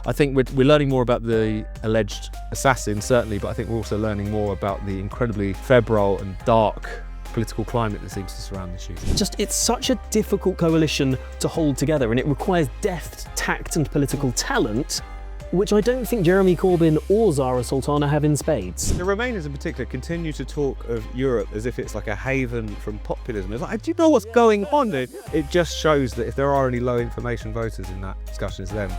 I think we're learning more about the alleged assassin, certainly, but I think we're also learning more about the incredibly febrile and dark political climate that seems to surround the shooting. It's such a difficult coalition to hold together, and it requires deft, tact and political talent, which I don't think Jeremy Corbyn or Zara Sultana have in spades. The Remainers in particular continue to talk of Europe as if it's like a haven from populism. It's like, do you know what's going on? It just shows that if there are any low information voters in that discussion, it's them.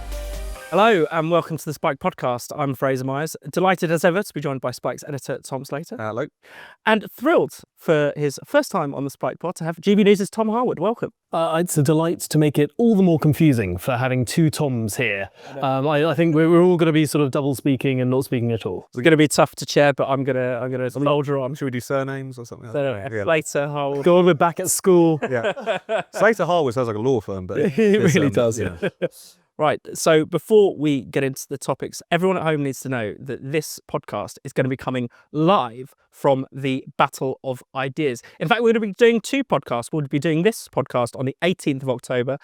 Hello and welcome to the Spike podcast. I'm Fraser Myers, delighted as ever to be joined by Spike's editor Tom Slater. Hello. And thrilled for his first time on the Spike pod to have GB News' Tom Harwood. Welcome. It's a delight to make it all the more confusing for having two Toms here. I think we're all going to be sort of double speaking and not speaking at all. It's going to be tough to chair, but I'm gonna soldier on. Should we do surnames or something like that? So, Slater, Harwood. Go on, we're back at school. Yeah. Slater Harwood sounds like a law firm, but It really does. Yeah. Right, so before we get into the topics, everyone at home needs to know that this podcast is going to be coming live from the Battle of Ideas. In fact, we're going to be doing two podcasts. We'll be doing this podcast on the 18th of October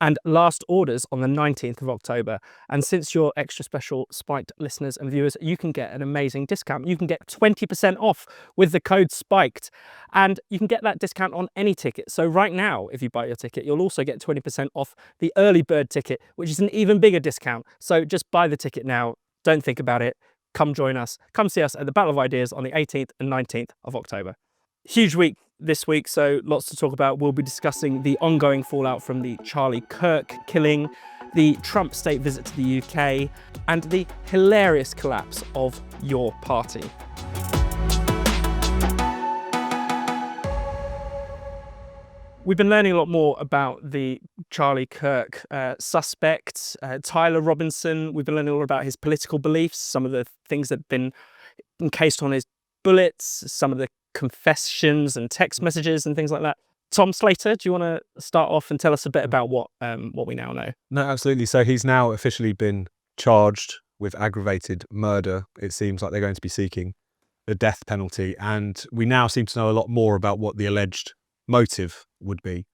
and Last Orders on the 19th of October. And since you're extra special Spiked listeners and viewers, you can get an amazing discount. You can get 20% off with the code SPIKED, and you can get that discount on any ticket. So right now, if you buy your ticket, you'll also get 20% off the early bird ticket, which is an even bigger discount. So just buy the ticket now. Don't think about it. Come join us. Come see us at the Battle of Ideas on the 18th and 19th of October. Huge week this week, so lots to talk about. We'll be discussing the ongoing fallout from the Charlie Kirk killing, the Trump state visit to the UK, and the hilarious collapse of your party. We've been learning a lot more about the Charlie Kirk suspect, Tyler Robinson. We've been learning a lot about his political beliefs, some of the things that have been encased on his bullets, some of the confessions and text messages and things like that. Tom Slater, do you want to start off and tell us a bit about what we now know? No, absolutely. So he's now officially been charged with aggravated murder. It seems like they're going to be seeking the death penalty, and we now seem to know a lot more about what the alleged motive would be.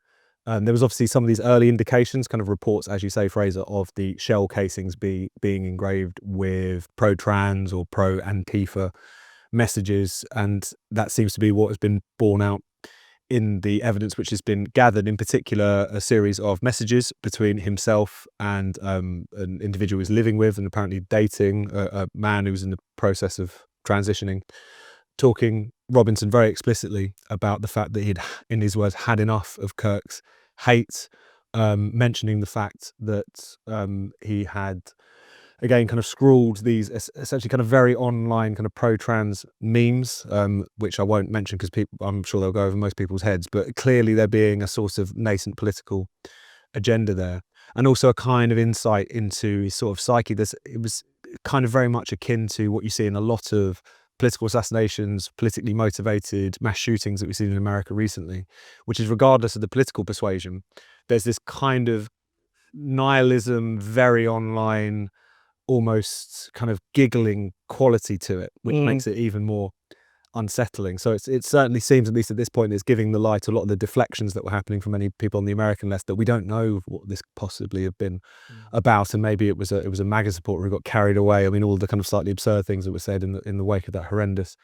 There was obviously some of these early indications, kind of reports, as you say, Fraser, of the shell casings being engraved with pro-trans or pro-Antifa messages, and that seems to be what has been borne out in the evidence which has been gathered, in particular a series of messages between himself and an individual he's living with and apparently dating, a man who was in the process of transitioning, talking Robinson very explicitly about the fact that he'd, in his words, had enough of Kirk's hate, mentioning the fact that he had again kind of scrawled these essentially kind of very online kind of pro-trans memes, which I won't mention because I'm sure they'll go over most people's heads, but clearly there being a sort of nascent political agenda there, and also a kind of insight into his sort of psyche. It was kind of very much akin to what you see in a lot of political assassinations, politically motivated mass shootings that we've seen in America recently, which is regardless of the political persuasion, there's this kind of nihilism, very online, almost kind of giggling quality to it, which makes it even more unsettling. So it certainly seems, at least at this point, it's giving the lie to a lot of the deflections that were happening from many people on the American left, that we don't know what this possibly have been about, and maybe it was a MAGA supporter who got carried away. I mean, all the kind of slightly absurd things that were said in the wake of that horrendous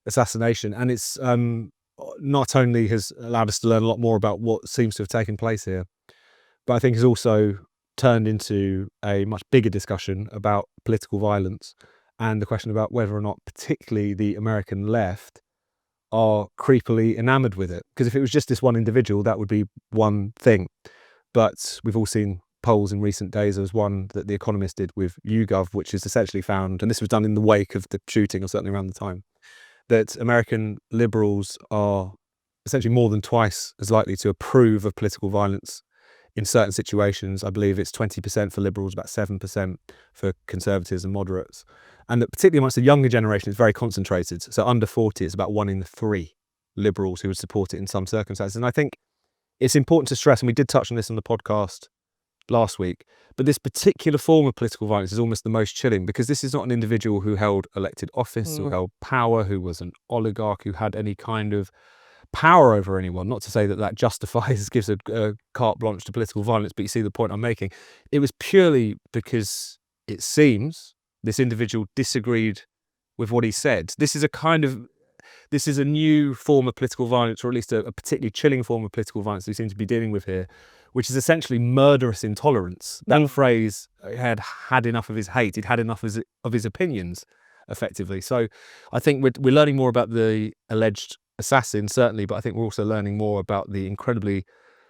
assassination. And it's not only has allowed us to learn a lot more about what seems to have taken place here, but I think has also turned into a much bigger discussion about political violence and the question about whether or not particularly the American left are creepily enamored with it. Because if it was just this one individual, that would be one thing. But we've all seen polls in recent days. There was one that The Economist did with YouGov, which is essentially found, and this was done in the wake of the shooting or certainly around the time, that American liberals are essentially more than twice as likely to approve of political violence in certain situations. I believe it's 20% for liberals, about 7% for conservatives and moderates. And that particularly amongst the younger generation, it's very concentrated. So under 40, it's about 1 in 3 liberals who would support it in some circumstances. And I think it's important to stress, and we did touch on this on the podcast last week, but this particular form of political violence is almost the most chilling, because this is not an individual who held elected office or held power, who was an oligarch, who had any kind of power over anyone. Not to say that that justifies, gives a carte blanche to political violence, but you see the point I'm making. It was purely because it seems this individual disagreed with what he said. This is a new form of political violence, or at least a particularly chilling form of political violence we seem to be dealing with here, which is essentially murderous intolerance. That phrase had enough of his hate. He'd had enough of his opinions, effectively. So I think we're learning more about the alleged assassin, certainly, but I think we're also learning more about the incredibly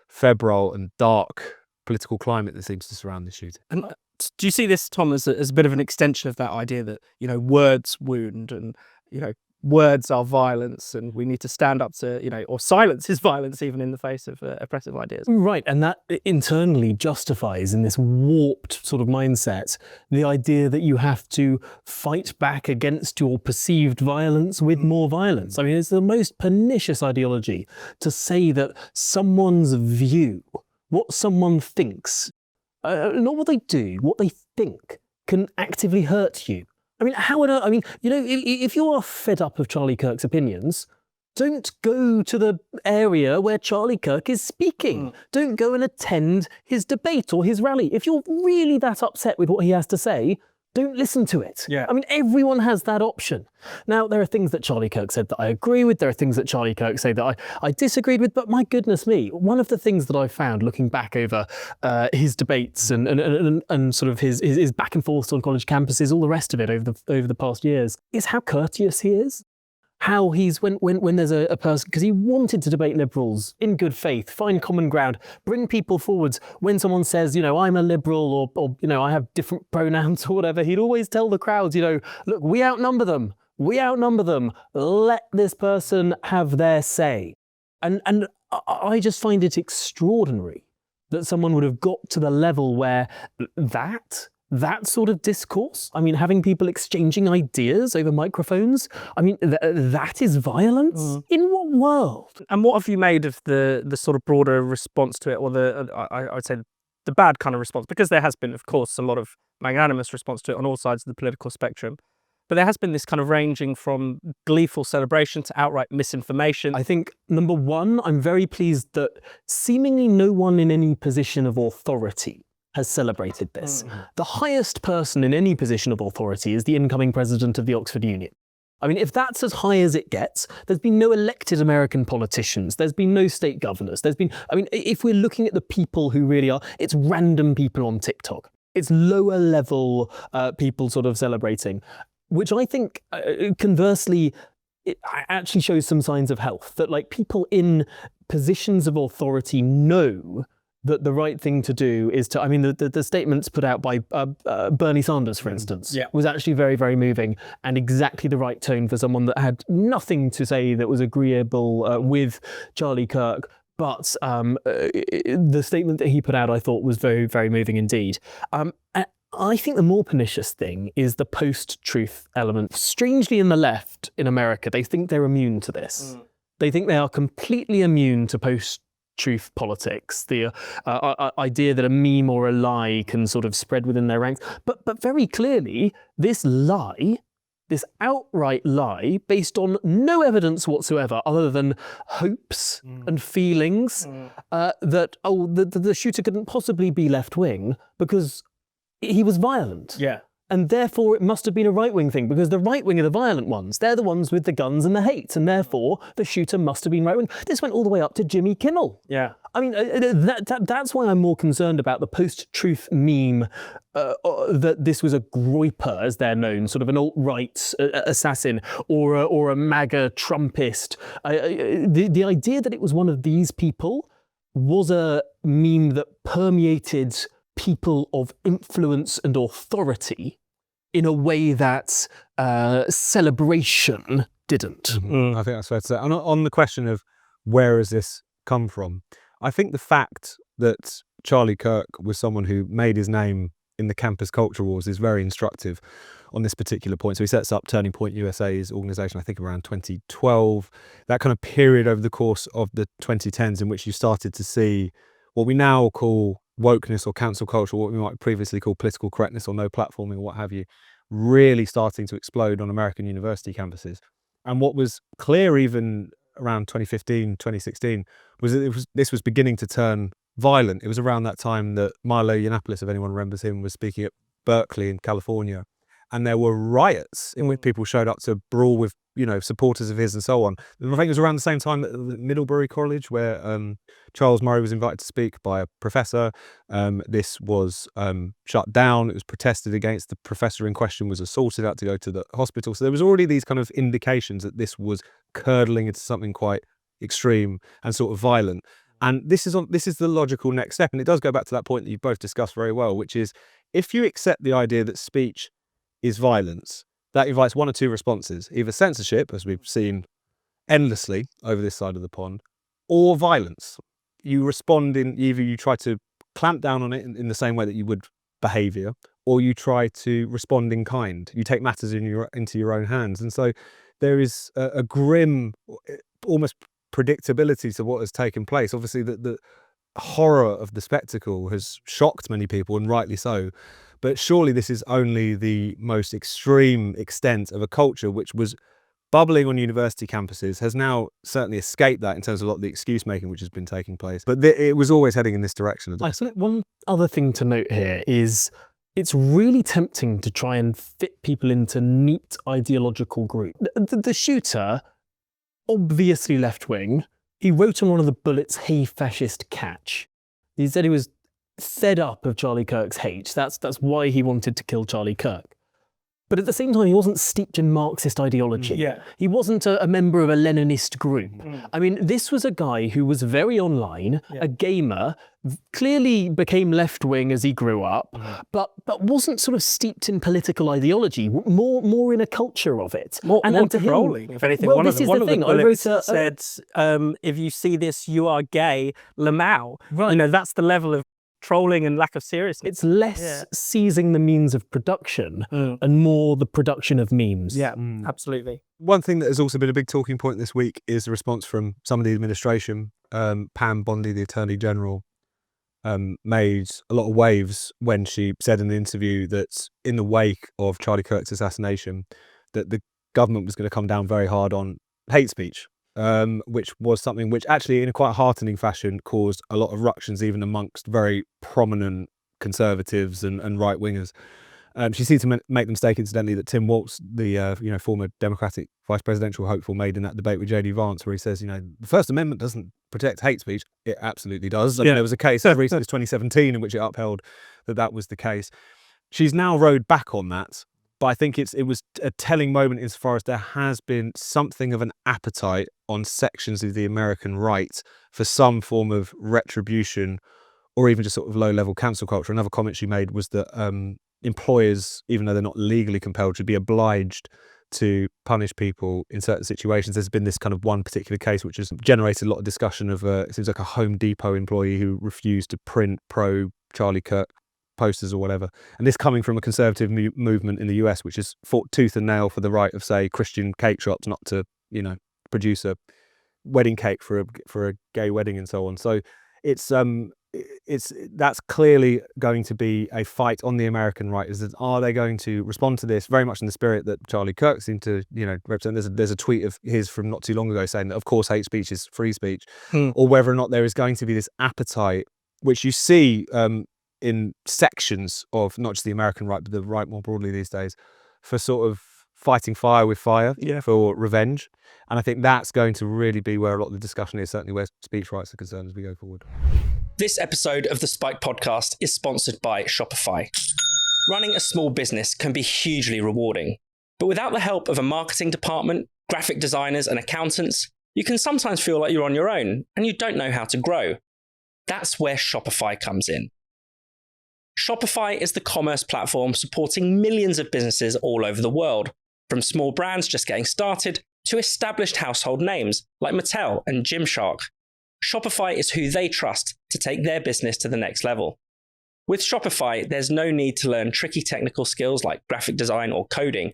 febrile and dark political climate that seems to surround this shooting. And do you see this, Tom, as a bit of an extension of that idea that, words wound, and, words are violence, and we need to stand up to, or silence is violence even in the face of oppressive ideas? Right, and that internally justifies, in this warped sort of mindset, the idea that you have to fight back against your perceived violence with more violence. I mean, it's the most pernicious ideology to say that someone's view, what someone thinks, not what they do, what they think, can actively hurt you. I mean, if you are fed up of Charlie Kirk's opinions, don't go to the area where Charlie Kirk is speaking. Don't go and attend his debate or his rally. If you're really that upset with what he has to say, don't listen to it. Yeah. I mean, everyone has that option. Now, there are things that Charlie Kirk said that I agree with. There are things that Charlie Kirk said that I disagreed with. But my goodness me, one of the things that I found looking back over his debates and sort of his back and forth on college campuses, all the rest of it over the past years, is how courteous he is. How he's, when there's a person, because he wanted to debate liberals in good faith, find common ground, bring people forwards. When someone says, I'm a liberal, or I have different pronouns or whatever, he'd always tell the crowds, look, we outnumber them. Let this person have their say. And I just find it extraordinary that someone would have got to the level where that sort of discourse, I mean, having people exchanging ideas over microphones, I mean, that is violence? In what world? And what have you made of the sort of broader response to it, or I would say the bad kind of response? Because there has been, of course, a lot of magnanimous response to it on all sides of the political spectrum. But there has been this kind of ranging from gleeful celebration to outright misinformation. I think, number one, I'm very pleased that seemingly no one in any position of authority has celebrated this. The highest person in any position of authority is the incoming president of the Oxford Union. I mean, if that's as high as it gets, there's been no elected American politicians, there's been no state governors, if we're looking at the people who really are, it's random people on TikTok. It's lower level people sort of celebrating, which I think, conversely, it actually shows some signs of health, that people in positions of authority know that the right thing to do is to, I mean, the statements put out by Bernie Sanders, for instance, was actually very, very moving, and exactly the right tone for someone that had nothing to say that was agreeable with Charlie Kirk. But the statement that he put out, I thought, was very, very moving indeed. I think the more pernicious thing is the post-truth element. Strangely, in the left in America, they think they're immune to this. They think they are completely immune to post-truth politics, the idea that a meme or a lie can sort of spread within their ranks. But very clearly, this lie, this outright lie, based on no evidence whatsoever other than hopes and feelings that, the shooter couldn't possibly be left-wing because he was violent. Yeah. And therefore it must have been a right-wing thing, because the right-wing are the violent ones. They're the ones with the guns and the hate, and therefore the shooter must have been right-wing. This went all the way up to Jimmy Kimmel. Yeah. I mean, that's why I'm more concerned about the post-truth meme, that this was a groyper, as they're known, sort of an alt-right assassin, or a MAGA Trumpist. The idea that it was one of these people was a meme that permeated people of influence and authority in a way that celebration didn't. I think that's fair to say. And on the question of where has this come from, I think the fact that Charlie Kirk was someone who made his name in the campus culture wars is very instructive on this particular point. So he sets up Turning Point USA's organisation, I think around 2012, that kind of period over the course of the 2010s in which you started to see what we now call wokeness or cancel culture, what we might previously call political correctness or no platforming or what have you, really starting to explode on American university campuses. And what was clear even around 2015, 2016, was that this was beginning to turn violent. It was around that time that Milo Yiannopoulos, if anyone remembers him, was speaking at Berkeley in California. And there were riots in which people showed up to brawl with, supporters of his and so on. And I think it was around the same time at Middlebury College where Charles Murray was invited to speak by a professor. This was shut down. It was protested against. The professor in question was assaulted, had to go to the hospital. So there was already these kind of indications that this was curdling into something quite extreme and sort of violent. And this is the logical next step. And it does go back to that point that you've both discussed very well, which is if you accept the idea that speech is violence, that invites one or two responses, either censorship, as we've seen endlessly over this side of the pond, or violence. You respond in either you try to clamp down on it in the same way that you would behaviour, or you try to respond in kind. You take matters into your own hands. And so there is a grim, almost predictability to what has taken place. Obviously, the horror of the spectacle has shocked many people, and rightly so. But surely this is only the most extreme extent of a culture which was bubbling on university campuses, has now certainly escaped that in terms of a lot of the excuse making which has been taking place. But it was always heading in this direction. I think one other thing to note here is it's really tempting to try and fit people into neat ideological groups. The shooter, obviously left-wing, he wrote on one of the bullets, "Hey, fascist, catch." He said he was fed up of Charlie Kirk's hate. That's why he wanted to kill Charlie Kirk. But at the same time, he wasn't steeped in Marxist ideology. Yeah. He wasn't a member of a Leninist group. I mean, this was a guy who was very online, a gamer, clearly became left-wing as he grew up, but wasn't sort of steeped in political ideology, more in a culture of it. More to him- controlling, if anything. Well, One of this is the the thing. I bullets wrote said, if you see this, you are gay, Lamau. Right. That's the level of trolling and lack of seriousness. It's less seizing the means of production and more the production of memes. Yeah, absolutely. One thing that has also been a big talking point this week is the response from some of the administration. Pam Bondi, the Attorney General, made a lot of waves when she said in the interview that in the wake of Charlie Kirk's assassination, that the government was going to come down very hard on hate speech. Which was something which actually in a quite heartening fashion caused a lot of ructions even amongst very prominent conservatives and right-wingers. She seemed to make the mistake, incidentally, that Tim Walz, the former Democratic vice presidential hopeful, made in that debate with J.D. Vance, where he says, the First Amendment doesn't protect hate speech. It absolutely does. I mean, there was a case as recent as 2017 in which it upheld that was the case. She's now rode back on that. But I think it was a telling moment insofar as there has been something of an appetite on sections of the American right for some form of retribution or even just sort of low-level cancel culture. Another comment she made was that employers, even though they're not legally compelled, should be obliged to punish people in certain situations. There's been this kind of one particular case which has generated a lot of discussion of, it seems like a Home Depot employee who refused to print pro-Charlie Kirk posters or whatever, and this coming from a conservative movement in the US which has fought tooth and nail for the right of, say, Christian cake shops not to produce a wedding cake for a gay wedding and so on. So that's clearly going to be a fight on the American right. Is that, are they going to respond to this very much in the spirit that Charlie Kirk seemed to represent? There's a tweet of his from not too long ago saying that of course hate speech is free speech, or whether or not there is going to be this appetite which you see in sections of not just the American right, but the right more broadly these days, for sort of fighting fire with fire, for revenge. And I think that's going to really be where a lot of the discussion is, certainly where speech rights are concerned as we go forward. This episode of the Spike Podcast is sponsored by Shopify. Running a small business can be hugely rewarding, but without the help of a marketing department, graphic designers, and accountants, you can sometimes feel like you're on your own and you don't know how to grow. That's where Shopify comes in. Shopify is the commerce platform supporting millions of businesses all over the world, from small brands just getting started to established household names like Mattel and Gymshark. Shopify is who they trust to take their business to the next level. With Shopify, there's no need to learn tricky technical skills like graphic design or coding.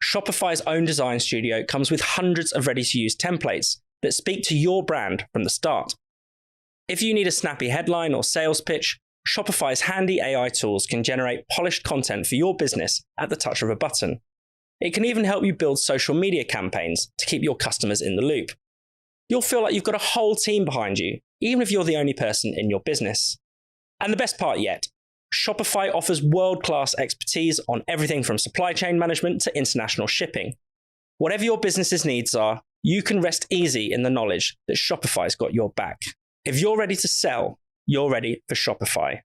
Shopify's own design studio comes with hundreds of ready-to-use templates that speak to your brand from the start. If you need a snappy headline or sales pitch, Shopify's handy AI tools can generate polished content for your business at the touch of a button. It can even help you build social media campaigns to keep your customers in the loop. You'll feel like you've got a whole team behind you, even if you're the only person in your business. And the best part yet, Shopify offers world-class expertise on everything from supply chain management to international shipping. Whatever your business's needs are, you can rest easy in the knowledge that Shopify's got your back. If you're ready to sell, you're ready for Shopify.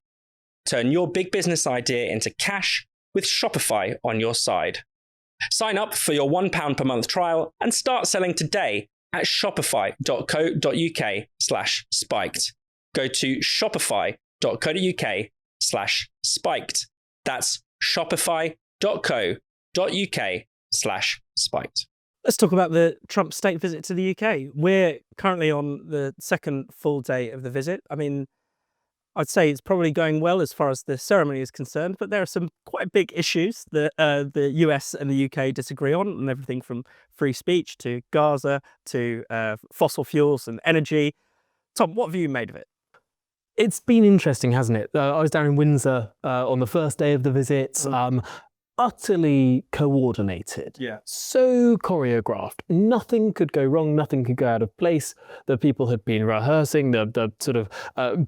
Turn your big business idea into cash with Shopify on your side. Sign up for your £1 per month trial and start selling today at shopify.co.uk/spiked. Go to shopify.co.uk/spiked. That's shopify.co.uk/spiked. Let's talk about the Trump state visit to the UK. We're currently on the second full day of the visit. I mean, I'd say it's probably going well as far as the ceremony is concerned, but there are some quite big issues that the US and the UK disagree on, and everything from free speech to Gaza to fossil fuels and energy. Tom, what have you made of it? It's been interesting, hasn't it? I was down in Windsor on the first day of the visit. Utterly coordinated. Yeah. So choreographed. Nothing could go wrong. Nothing could go out of place. The people had been rehearsing the sort of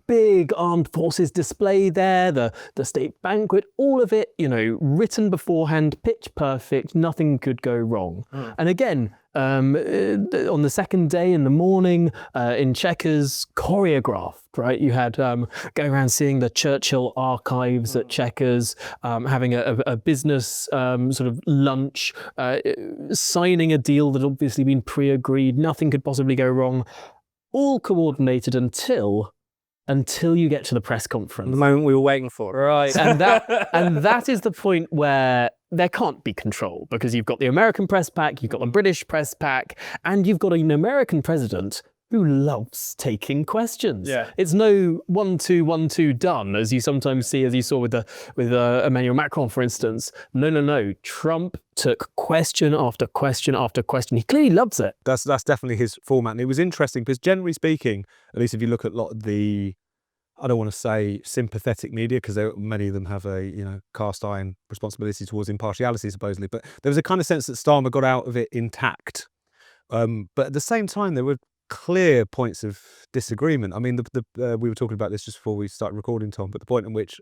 big armed forces display there, the state banquet, all of it, written beforehand, pitch perfect. Nothing could go wrong. And again, on the second day in the morning in Chequers, choreographed, right? You had going around seeing the Churchill archives at Chequers, having a business sort of lunch, signing a deal that had obviously been pre-agreed. Nothing could possibly go wrong. All coordinated until you get to the press conference. The moment we were waiting for. Right, and that is the point where there can't be control, because you've got the American press pack, you've got the British press pack, and you've got an American president who loves taking questions. Yeah. It's no 1-2, 1-2 done, as you sometimes see, as you saw with Emmanuel Macron, for instance. No. Trump took question after question after question. He clearly loves it. That's definitely his format. And it was interesting because, generally speaking, at least if you look at a lot of the, I don't want to say sympathetic media, because many of them have a cast iron responsibility towards impartiality, supposedly. But there was a kind of sense that Starmer got out of it intact. But at the same time, there were clear points of disagreement. I mean, we were talking about this just before we started recording, Tom, but the point in which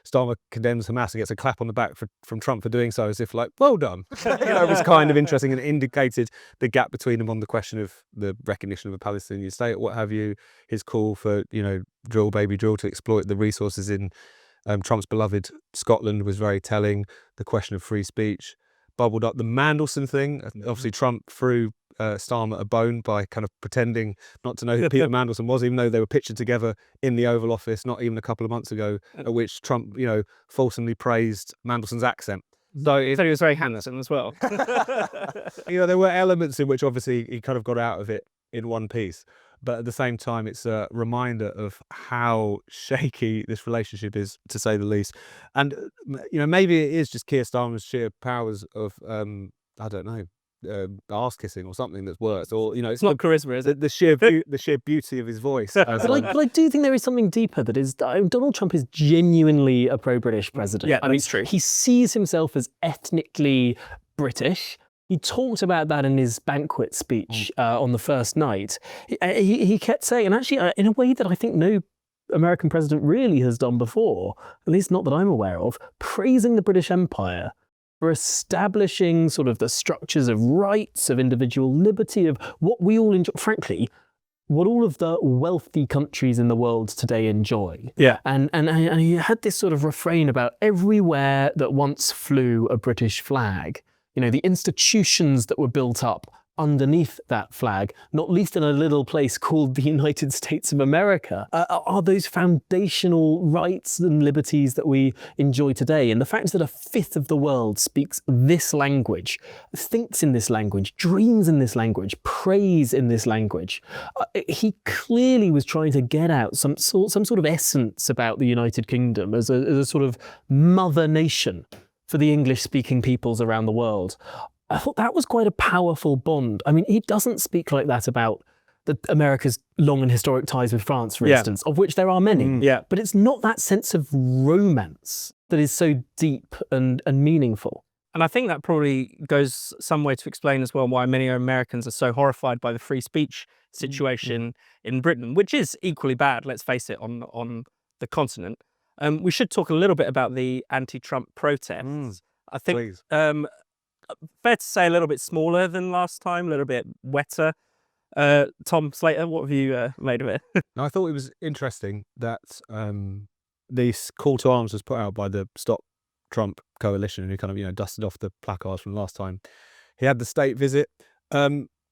Starmer condemns Hamas and gets a clap on the back from Trump for doing so, as if like, well done. It was kind of interesting, and it indicated the gap between them on the question of the recognition of a Palestinian state, what have you. His call for drill baby drill to exploit the resources in Trump's beloved Scotland was very telling. The question of free speech bubbled up. The Mandelson thing, obviously Trump threw Starmer a bone by kind of pretending not to know who Peter Mandelson was, even though they were pictured together in the Oval Office not even a couple of months ago, at which Trump, fulsomely praised Mandelson's accent. So He said he was very handsome as well. there were elements in which obviously he kind of got out of it in one piece. But at the same time, it's a reminder of how shaky this relationship is, to say the least. And, maybe it is just Keir Starmer's sheer powers of, I don't know, arse kissing or something that's worse, or It's not charisma, is it? the sheer beauty of his voice. But I do think there is something deeper that is, Donald Trump is genuinely a pro-British president. Yeah, I mean, that's true. He sees himself as ethnically British. He talked about that in his banquet speech on the first night. He kept saying, and actually in a way that I think no American president really has done before, at least not that I'm aware of, praising the British Empire for establishing sort of the structures of rights, of individual liberty, of what we all enjoy, frankly, what all of the wealthy countries in the world today enjoy. Yeah. And he had this sort of refrain about everywhere that once flew a British flag, the institutions that were built up underneath that flag, not least in a little place called the United States of America, are those foundational rights and liberties that we enjoy today. And the fact that a fifth of the world speaks this language, thinks in this language, dreams in this language, prays in this language, he clearly was trying to get out some sort of essence about the United Kingdom as a sort of mother nation for the English-speaking peoples around the world. I thought that was quite a powerful bond. I mean, he doesn't speak like that about America's long and historic ties with France, for instance, of which there are many. Yeah. But it's not that sense of romance that is so deep and meaningful. And I think that probably goes some way to explain as well why many Americans are so horrified by the free speech situation in Britain, which is equally bad, let's face it, on the continent. We should talk a little bit about the anti-Trump protests. I think Please. fair to say a little bit smaller than last time, a little bit wetter. Tom Slater, what have you made of it? Now, I thought it was interesting that this call to arms was put out by the Stop Trump coalition, who kind of, dusted off the placards from last time. He had the state visit.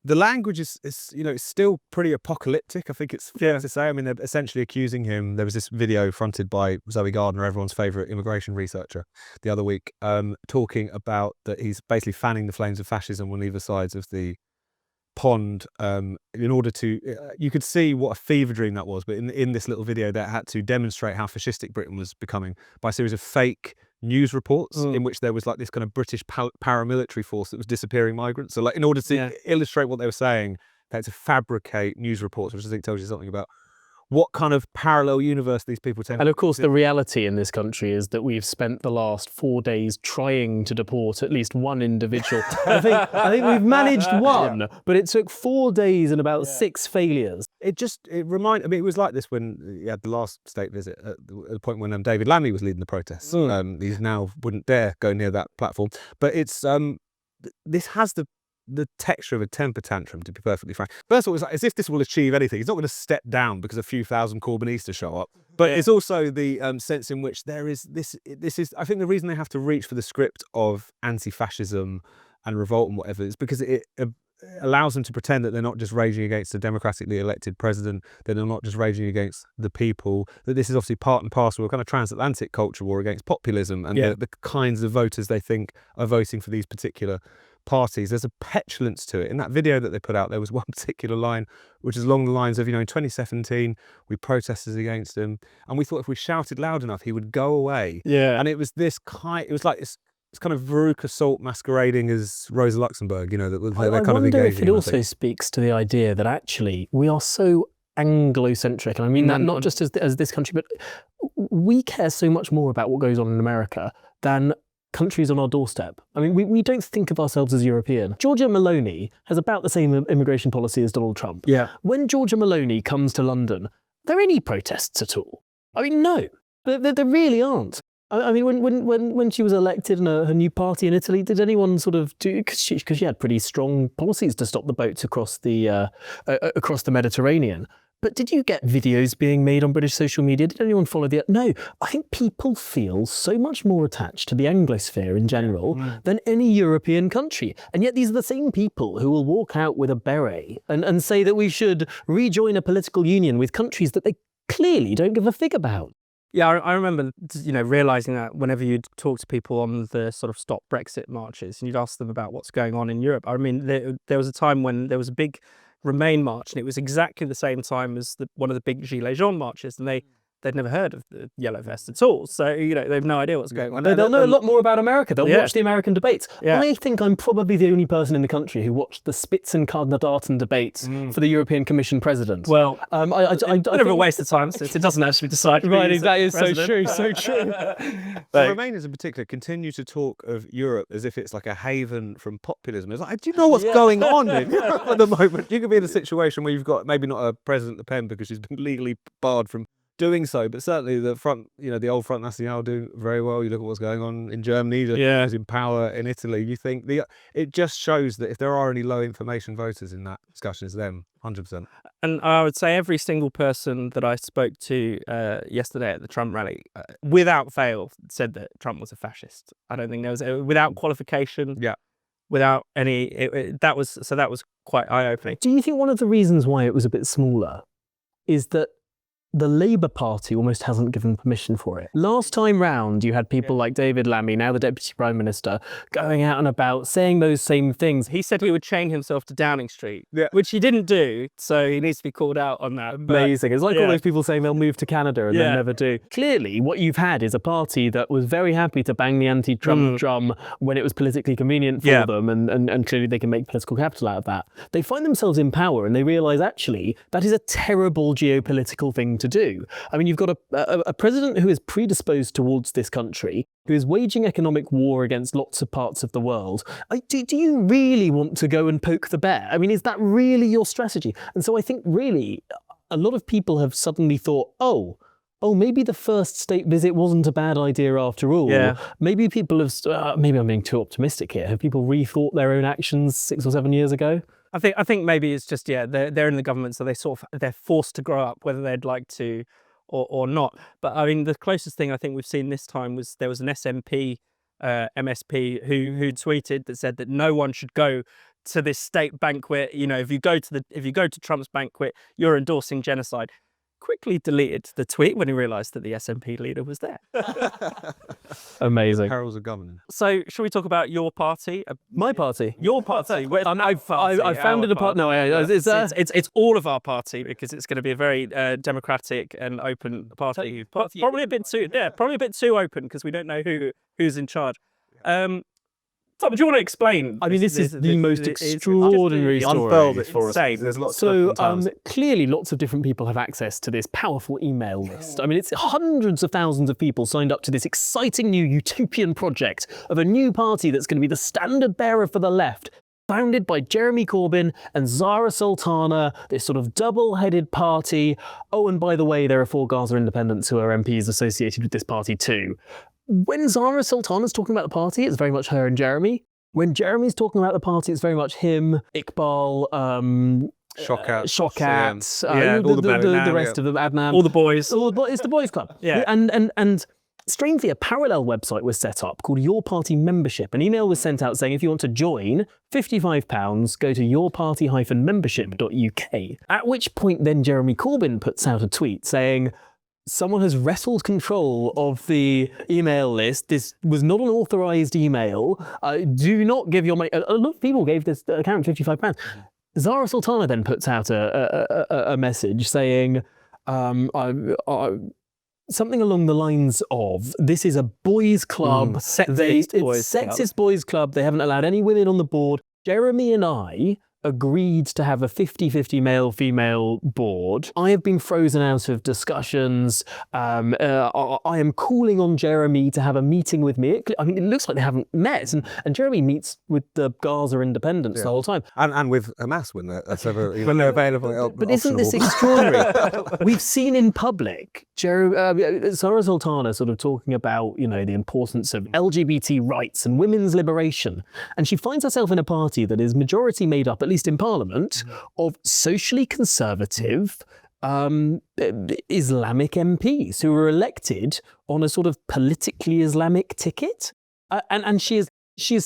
The language is it's still pretty apocalyptic. I think it's fair to say. I mean, they're essentially accusing him. There was this video fronted by Zoe Gardner, everyone's favourite immigration researcher, the other week, talking about that he's basically fanning the flames of fascism on either sides of the pond in order to you could see what a fever dream that was, but in this little video that had to demonstrate how fascistic Britain was becoming by a series of fake news reports in which there was like this kind of British paramilitary force that was disappearing migrants. So like in order to illustrate what they were saying, they had to fabricate news reports, which I think tells you something about what kind of parallel universe these people tend. And of course, the reality in this country is that we've spent the last 4 days trying to deport at least one individual. I think we've managed one, but it took 4 days and about 6 failures. It was like this when you had the last state visit at the point when David Lammy was leading the protests. These now wouldn't dare go near that platform. But it's this has the texture of a temper tantrum, to be perfectly frank. First of all, it's like as if this will achieve anything. He's not going to step down because a few thousand Corbynists show up. But it's also the sense in which there is this is, I think the reason they have to reach for the script of anti-fascism and revolt and whatever is because it allows them to pretend that they're not just raging against a democratically elected president, that they're not just raging against the people, that this is obviously part and parcel of a kind of transatlantic culture war against populism and the kinds of voters they think are voting for these particular parties. There's a petulance to it. In that video that they put out, there was one particular line which is along the lines of, in 2017 we protested against him and we thought if we shouted loud enough he would go away. And it was like this kind of Veruca Salt masquerading as Rosa Luxemburg, that they're kind of engaging. I wonder if it also speaks to the idea that actually we are so Anglo-centric, and I mean that not just as this country, but we care so much more about what goes on in America than countries on our doorstep. I mean, we don't think of ourselves as European. Giorgia Meloni has about the same immigration policy as Donald Trump. When Giorgia Meloni comes to London, are there any protests at all? I mean, no, there really aren't. I mean, when she was elected in her new party in Italy, did anyone sort of do, because she had pretty strong policies to stop the boats across the Mediterranean. But did you get videos being made on British social media? Did anyone follow No. I think people feel so much more attached to the Anglosphere in general than any European country. And yet these are the same people who will walk out with a beret and say that we should rejoin a political union with countries that they clearly don't give a fig about. Yeah, I remember, realising that whenever you'd talk to people on the sort of Stop Brexit marches and you'd ask them about what's going on in Europe. I mean, there was a time when there was a big Remain march, and it was exactly the same time as one of the big Gilets Jaunes marches, and they'd never heard of the Yellow Vest at all. So, they have no idea what's going on. They'll know a lot more about America. They'll watch the American debates. I think I'm probably the only person in the country who watched the Spitzenkandidaten debates for the European Commission president. Well, I bit of a waste of time since it doesn't actually decide. Right, that is so true, so true. The Remainers in particular continue to talk of Europe as if it's like a haven from populism. It's like, do you know what's going on in Europe at the moment? You could be in a situation where you've got maybe not a President Le Pen because she's been legally barred from doing so, but certainly the front, the old Front National doing very well. You look at what's going on in Germany, who's in power in Italy. You think it just shows that if there are any low information voters in that discussion, it's them, 100%. And I would say every single person that I spoke to yesterday at the Trump rally, without fail, said that Trump was a fascist. I don't think there was without qualification. Without any, that was quite eye-opening. Do you think one of the reasons why it was a bit smaller is that the Labour Party almost hasn't given permission for it? Last time round, you had people like David Lammy, now the Deputy Prime Minister, going out and about saying those same things. He said he would chain himself to Downing Street, which he didn't do, so he needs to be called out on that. Amazing. It's like all those people saying they'll move to Canada and they never do. Clearly, what you've had is a party that was very happy to bang the anti-Trump drum when it was politically convenient for them, and clearly they can make political capital out of that. They find themselves in power and they realise, actually, that is a terrible geopolitical thing to do. I mean, you've got a president who is predisposed towards this country, who is waging economic war against lots of parts of the world. Do you really want to go and poke the bear? I mean, is that really your strategy? And so I think really a lot of people have suddenly thought, oh, oh, maybe the first state visit wasn't a bad idea after all. Yeah. Maybe people have, maybe I'm being too optimistic here. Have people rethought their own actions 6 or 7 years ago? I think maybe it's just, they're in the government, so they're forced to grow up whether they'd like to or not. But I mean, the closest thing I think we've seen this time was there was an SNP MSP who tweeted that said that no one should go to this state banquet. If you go to Trump's banquet, you're endorsing genocide. Quickly deleted the tweet when he realised that the SNP leader was there. Amazing. Perils of governance. So, shall we talk about your party? My party. Your party. I founded a party. No, it's all of our party because it's going to be a very democratic and open party. Probably a bit too open because we don't know who's in charge. Tom, do you want to explain? I mean, this is the most extraordinary story. Unfurled it for us. There's lots So clearly lots of different people have access to this powerful email list. I mean, it's hundreds of thousands of people signed up to this exciting new utopian project of a new party that's going to be the standard bearer for the left, founded by Jeremy Corbyn and Zara Sultana, this sort of double-headed party. Oh, and by the way, there are 4 Gaza independents who are MPs associated with this party too. When Zara Sultana's talking about the party, it's very much her and Jeremy. When Jeremy's talking about the party, it's very much him, Iqbal, Shokat, all the rest of them, Adnan. all the boys. It's the boys club. Yeah. And strangely, a parallel website was set up called Your Party Membership. An email was sent out saying if you want to join, £55, go to yourparty-membership.uk. At which point then Jeremy Corbyn puts out a tweet saying, someone has wrestled control of the email list. This was not an authorised email. Do not give your money. A lot of people gave this account £55. Zara Sultana then puts out a message saying something along the lines of, this is a boys' club. Sexist boys' club. They haven't allowed any women on the board. Jeremy and I agreed to have a 50-50 male-female board. I have been frozen out of discussions. I am calling on Jeremy to have a meeting with me. I mean, it looks like they haven't met, and Jeremy meets with the Gaza independents the whole time. And with Hamas when they're available. But isn't this extraordinary? We've seen in public Zara Sultana sort of talking about, the importance of LGBT rights and women's liberation. And she finds herself in a party that is majority made up, at least in Parliament, of socially conservative Islamic MPs who were elected on a sort of politically Islamic ticket. And she is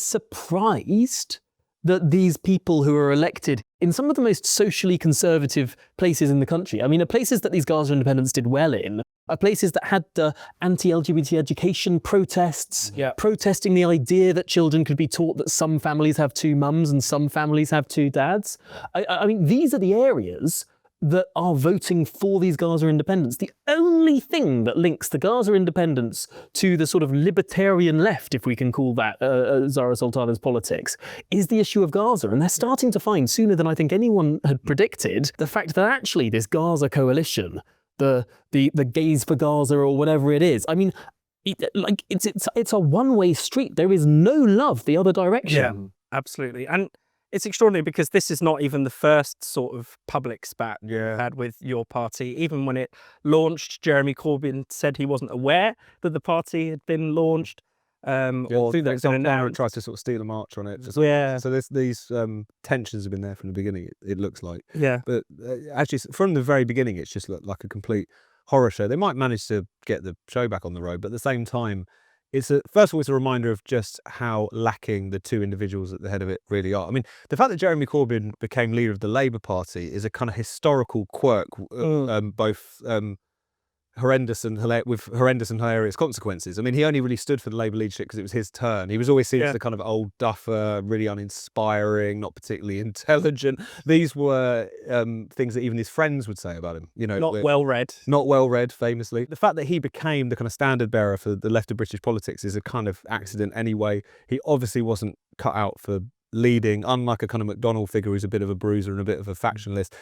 surprised that these people who are elected in some of the most socially conservative places in the country, I mean, are places that these Gaza independents did well in, are places that had the anti-LGBT education protests, protesting the idea that children could be taught that some families have 2 mums and some families have 2 dads. I mean, these are the areas that are voting for these Gaza independents. The only thing that links the Gaza independents to the sort of libertarian left, if we can call that Zara Sultana's politics, is the issue of Gaza. And they're starting to find, sooner than I think anyone had predicted, the fact that actually this Gaza coalition, the Gays for Gaza or whatever it is, I mean, it's a one-way street. There is no love the other direction. Yeah, absolutely. And it's extraordinary because this is not even the first sort of public spat you had with your party. Even when it launched, Jeremy Corbyn said he wasn't aware that the party had been launched. Or that tried to sort of steal a march on it. So these tensions have been there from the beginning, it looks like. Yeah. But actually, from the very beginning, it's just looked like a complete horror show. They might manage to get the show back on the road, but at the same time, first of all, it's a reminder of just how lacking the 2 individuals at the head of it really are. I mean, the fact that Jeremy Corbyn became leader of the Labour Party is a kind of historical quirk, both horrendous and hilarious consequences. I mean, he only really stood for the Labour leadership because it was his turn. He was always seen as the kind of old duffer, really uninspiring, not particularly intelligent. These were things that even his friends would say about him. Not well read, famously. The fact that he became the kind of standard bearer for the left of British politics is a kind of accident anyway. He obviously wasn't cut out for leading, unlike a kind of McDonnell figure who's a bit of a bruiser and a bit of a factionalist.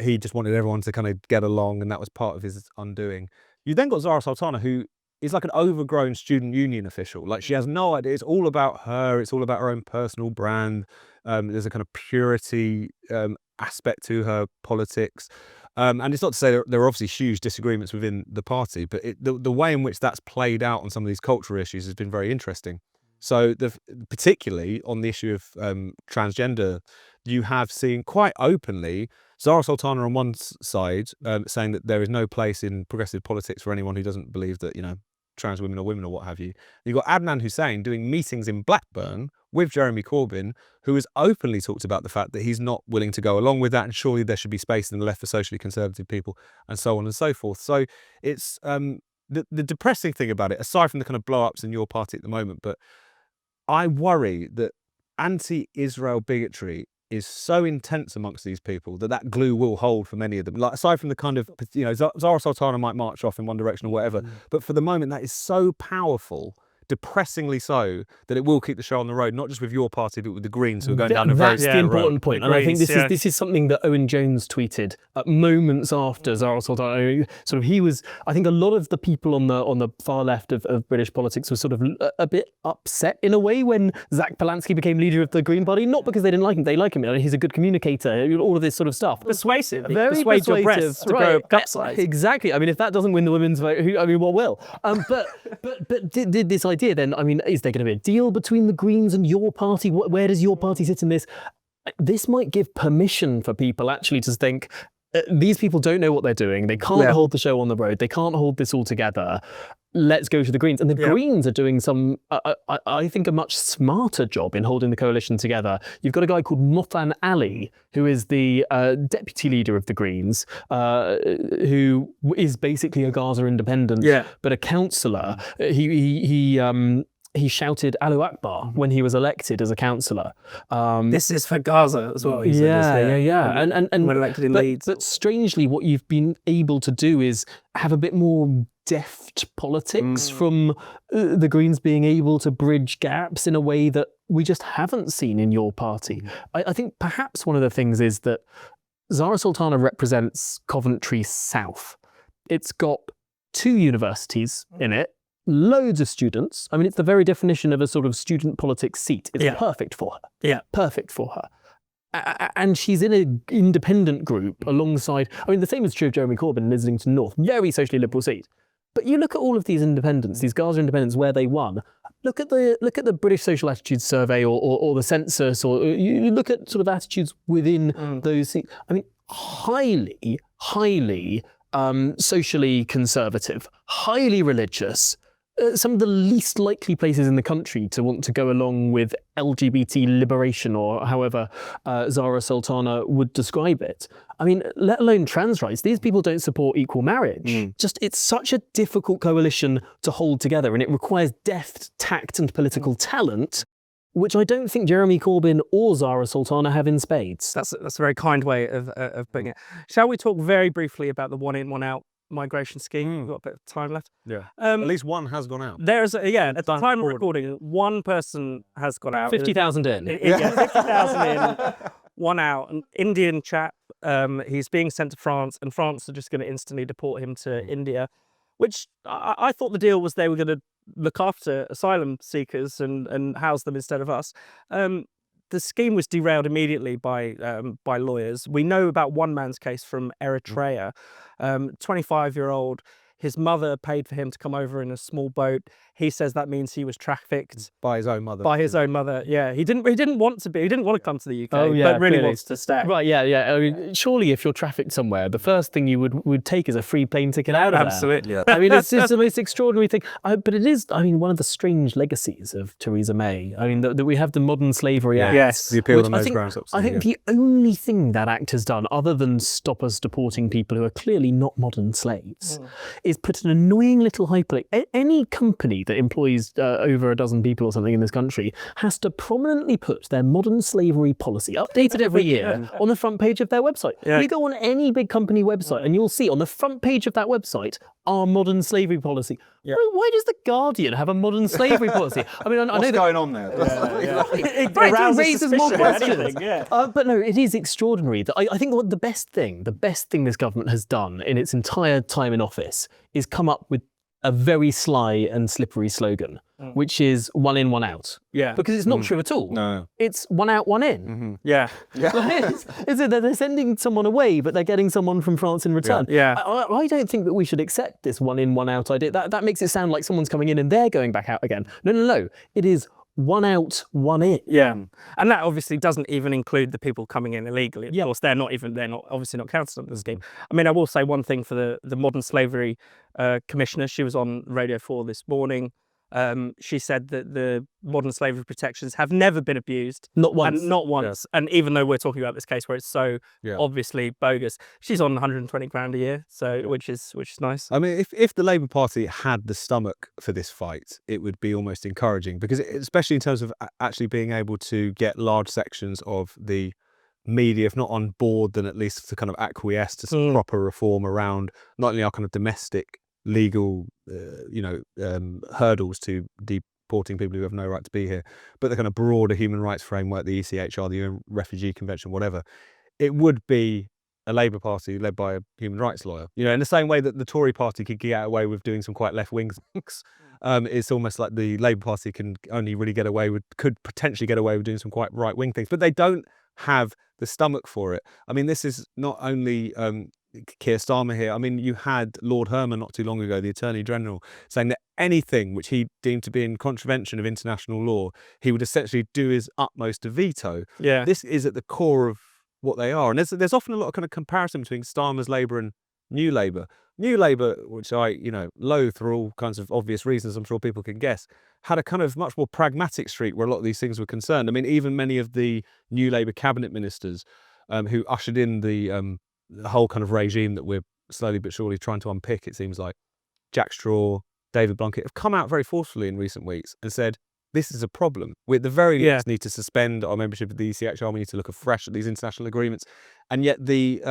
He just wanted everyone to kind of get along, and that was part of his undoing. You then got Zara Sultana, who is like an overgrown student union official. Like, she has no idea. It's all about her. It's all about her own personal brand. There's a kind of purity aspect to her politics. And it's not to say there are obviously huge disagreements within the party, but the way in which that's played out on some of these cultural issues has been very interesting. So particularly on the issue of transgender, you have seen quite openly Zara Sultana on one side saying that there is no place in progressive politics for anyone who doesn't believe that, trans women or women or what have you. You've got Adnan Hussein doing meetings in Blackburn with Jeremy Corbyn, who has openly talked about the fact that he's not willing to go along with that, and surely there should be space in the left for socially conservative people, and so on and so forth. So it's the depressing thing about it, aside from the kind of blow-ups in your party at the moment, but I worry that anti-Israel bigotry is so intense amongst these people that glue will hold for many of them. Like, aside from the kind of, Zara Sultana might march off in one direction or whatever, but for the moment that is so powerful, depressingly so, that it will keep the show on the road, not just with your party, but with the Greens who are going down a very That's the important road. point. And I think this is something that Owen Jones tweeted moments after Zara Sultana. I think a lot of the people on the far left of British politics were sort of a bit upset in a way when Zach Polanski became leader of the Green Party, not because they didn't like him, they like him, he's a good communicator, all of this sort of stuff. Persuasive. Very persuade your persuasive, breasts to grow cup size. Exactly. I mean, if that doesn't win the women's vote, what will? But did this idea then, is there going to be a deal between the Greens and your party? Where does your party sit in this? This might give permission for people actually to think, these people don't know what they're doing. They can't hold the show on the road. They can't hold this all together. Let's go to the Greens. And the Greens are doing some, I think, a much smarter job in holding the coalition together. You've got a guy called Mothan Ali, who is the deputy leader of the Greens, who is basically a Gaza independent, but a councillor. He shouted Allahu Akbar when he was elected as a councillor. This is for Gaza as well. He said, yeah. And when elected in Leeds. But strangely, what you've been able to do is have a bit more deft politics from the Greens being able to bridge gaps in a way that we just haven't seen in your party. I think perhaps one of the things is that Zara Sultana represents Coventry South. It's got 2 universities in it, loads of students. It's the very definition of a sort of student politics seat. It's perfect for her. Yeah, perfect for her. And she's in an independent group alongside, the same is true of Jeremy Corbyn in Islington North, very socially liberal seat. But you look at all of these independents, these Gaza independents, where they won. Look at the British Social Attitudes Survey or the census, or you look at sort of attitudes within those seats. Highly socially conservative, highly religious. Some of the least likely places in the country to want to go along with LGBT liberation, or however Zara Sultana would describe it. Let alone trans rights. These people don't support equal marriage. It's such a difficult coalition to hold together, and it requires deft, tact and political talent, which I don't think Jeremy Corbyn or Zara Sultana have in spades. That's a very kind way of putting it. Shall we talk very briefly about the one in, one out migration scheme? We've got a bit of time left. Yeah. At least one has gone out. There's at the time of recording, one person has gone out. 50,000 in. 50,000 in, one out. An Indian chap. He's being sent to France, and France are just going to instantly deport him to India, which I thought the deal was they were going to look after asylum seekers and house them instead of us. The scheme was derailed immediately by lawyers. We know about one man's case from Eritrea, 25-year-old. His mother paid for him to come over in a small boat. He says that means he was trafficked by his own mother. By his own mother, yeah. He didn't want to be. He didn't want to come to the UK, but really clearly wants to stay. Right, yeah. Surely, if you're trafficked somewhere, the first thing you would take is a free plane ticket out of there. Absolutely. Yeah. It's the most extraordinary thing. But it is, one of the strange legacies of Theresa May. that we have the Modern Slavery Act. Yes. The appeal on those grounds. I think the only thing that act has done, other than stop us deporting people who are clearly not modern slaves, is put an annoying little hyperlink. Any company that employs over a dozen people or something in this country has to prominently put their modern slavery policy, updated every year, on the front page of their website. Yeah. You go on any big company website and you'll see on the front page of that website our modern slavery policy. Yeah. Why does The Guardian have a modern slavery policy? I know what's going on there? It raises more questions. Yeah. But no, it is extraordinary. I think what the best thing this government has done in its entire time in office is come up with a very sly and slippery slogan, which is one in, one out. Yeah. Because it's not true at all. No. It's one out, one in. Yeah. They're sending someone away, but they're getting someone from France in return. Yeah. I don't think that we should accept this one in, one out idea. That makes it sound like someone's coming in and they're going back out again. No. It is one out, one in. Yeah. And that obviously doesn't even include the people coming in illegally. Of course, they're not obviously not counted under the scheme. I mean, I will say one thing for the modern slavery commissioner. She was on Radio 4 this morning. She said that the modern slavery protections have never been abused. Not once. And not once. Yeah. And even though we're talking about this case where it's so Yeah. obviously bogus, she's on 120 grand a year, so which is nice. I mean, if the Labour Party had the stomach for this fight, it would be almost encouraging, because especially in terms of actually being able to get large sections of the media, if not on board, then at least to kind of acquiesce to some proper reform around not only our kind of domestic legal, hurdles to deporting people who have no right to be here, but the kind of broader human rights framework, the ECHR, the UN Refugee Convention, whatever. It would be a Labour Party led by a human rights lawyer. In the same way that the Tory Party could get away with doing some quite left-wing things, it's almost like the Labour Party could potentially get away with doing some quite right-wing things, but they don't have the stomach for it. I mean, this is not only Keir Starmer here. I mean, you had Lord Herman not too long ago, the Attorney General, saying that anything which he deemed to be in contravention of international law, he would essentially do his utmost to veto. Yeah. This is at the core of what they are. And there's often a lot of kind of comparison between Starmer's Labour and New Labour. New Labour, which I, loathe for all kinds of obvious reasons I'm sure people can guess, had a kind of much more pragmatic streak where a lot of these things were concerned. I mean, even many of the New Labour cabinet ministers who ushered in the whole kind of regime that we're slowly but surely trying to unpick, it seems like, Jack Straw, David Blunkett, have come out very forcefully in recent weeks and said, this is a problem. We at the very least need to suspend our membership of the ECHR. We need to look afresh at these international agreements. And yet the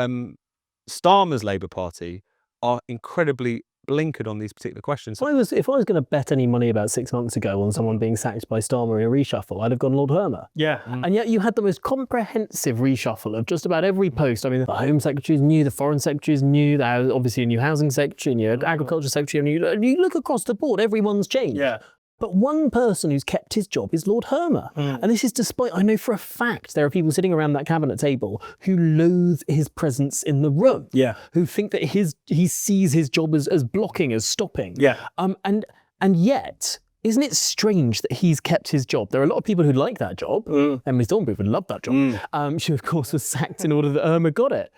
Starmer's Labour Party are incredibly blinkered on these particular questions. If I was going to bet any money about 6 months ago on someone being sacked by Starmer in a reshuffle, I'd have gone Lord Herman. Yeah. And yet you had the most comprehensive reshuffle of just about every post. I mean, the Home Secretary is new, the Foreign Secretary is new, obviously a new Housing Secretary, a new Agriculture Secretary, and you look across the board, everyone's changed. Yeah. But one person who's kept his job is Lord Herman. And this is despite, I know for a fact, there are people sitting around that cabinet table who loathe his presence in the room. Yeah. Who think that he sees his job as blocking, as stopping. Yeah. And yet, isn't it strange that he's kept his job? There are a lot of people who like that job. Emily Thornberry would love that job. She, of course, was sacked in order that Irma got it.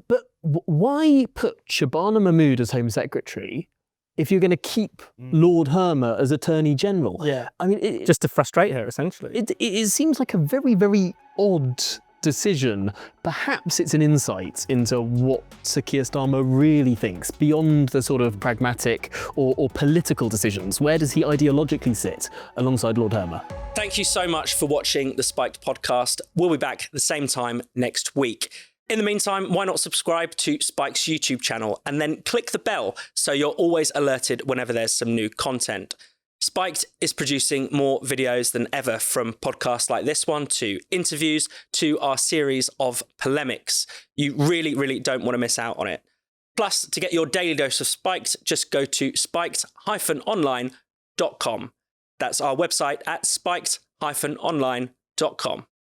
But why put Shabana Mahmood as Home Secretary if you're going to keep Lord Herman as Attorney General? Yeah. I mean, Just to frustrate her, essentially. it seems like a very, very odd decision. Perhaps it's an insight into what Sir Keir Starmer really thinks beyond the sort of pragmatic or political decisions. Where does he ideologically sit alongside Lord Herman? Thank you so much for watching the Spiked podcast. We'll be back at the same time next week. In the meantime, why not subscribe to Spike's YouTube channel and then click the bell so you're always alerted whenever there's some new content. Spiked is producing more videos than ever, from podcasts like this one to interviews to our series of polemics. You really, really don't want to miss out on it. Plus, to get your daily dose of Spiked, just go to spiked-online.com. That's our website at spiked-online.com.